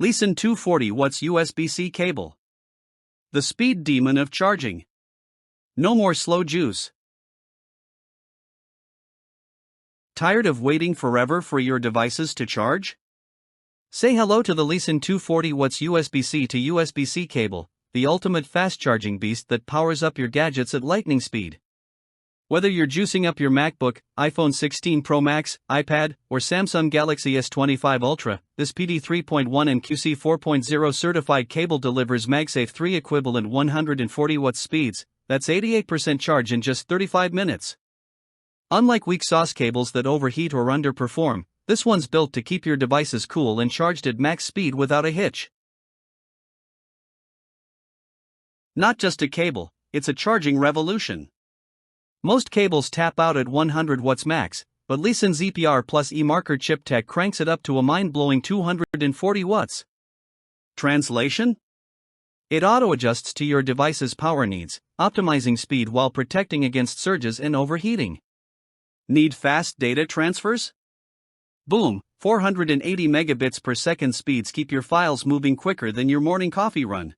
LISEN 240W USB-C cable. The speed demon of charging. No more slow juice. Tired of waiting forever for your devices to charge? Say hello to the LISEN 240W USB-C to USB-C cable, the ultimate fast charging beast that powers up your gadgets at lightning speed. Whether you're juicing up your MacBook, iPhone 16 Pro Max, iPad, or Samsung Galaxy S25 Ultra, this PD 3.1 and QC 4.0 certified cable delivers MagSafe 3 equivalent 140 watt speeds. That's 88% charge in just 35 minutes. Unlike weak sauce cables that overheat or underperform, this one's built to keep your devices cool and charged at max speed without a hitch. Not just a cable, it's a charging revolution. Most cables tap out at 100 watts max, but LISEN's EPR+E-Marker chip tech cranks it up to a mind-blowing 240 watts. Translation? It auto-adjusts to your device's power needs, optimizing speed while protecting against surges and overheating. Need fast data transfers? Boom, 480 megabits per second speeds keep your files moving quicker than your morning coffee run.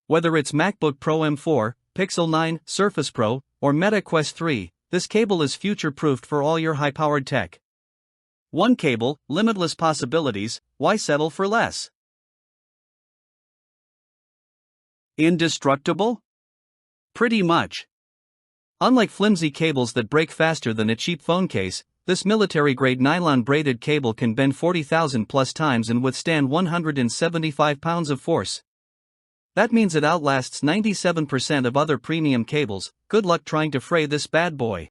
Whether it's MacBook Pro M4, Pixel 9, Surface Pro, or Meta Quest 3, this cable is future-proofed for all your high-powered tech. One cable, limitless possibilities, why settle for less? Indestructible? Pretty much. Unlike flimsy cables that break faster than a cheap phone case, this military-grade nylon braided cable can bend 40,000 plus times and withstand 175 pounds of force. That means it outlasts 97% of other premium cables. Good luck trying to fray this bad boy.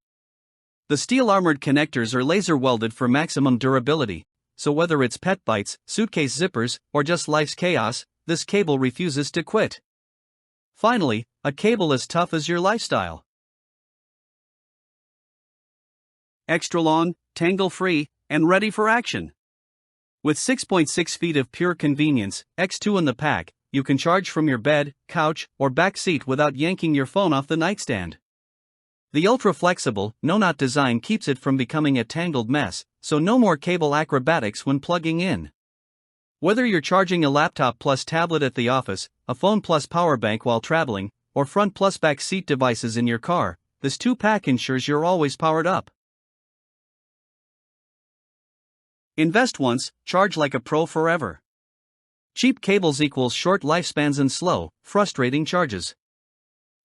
The steel-armored connectors are laser-welded for maximum durability, so whether it's pet bites, suitcase zippers, or just life's chaos, this cable refuses to quit. Finally, a cable as tough as your lifestyle. Extra long, tangle-free, and ready for action. With 6.6 feet of pure convenience, X2 in the pack, you can charge from your bed, couch, or back seat without yanking your phone off the nightstand. The ultra-flexible, no-knot design keeps it from becoming a tangled mess, so no more cable acrobatics when plugging in. Whether you're charging a laptop plus tablet at the office, a phone plus power bank while traveling, or front plus back seat devices in your car, this two-pack ensures you're always powered up. Invest once, charge like a pro forever. Cheap cables equals short lifespans and slow, frustrating charges.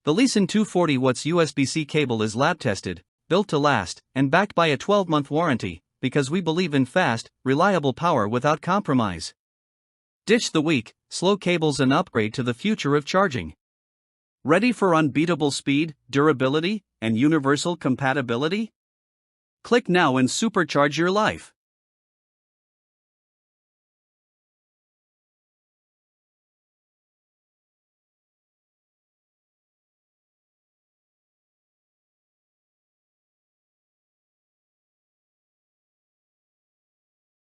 The LISEN 240W USB-C cable is lab-tested, built to last, and backed by a 12-month warranty, because we believe in fast, reliable power without compromise. Ditch the weak, slow cables and upgrade to the future of charging. Ready for unbeatable speed, durability, and universal compatibility? Click now and supercharge your life.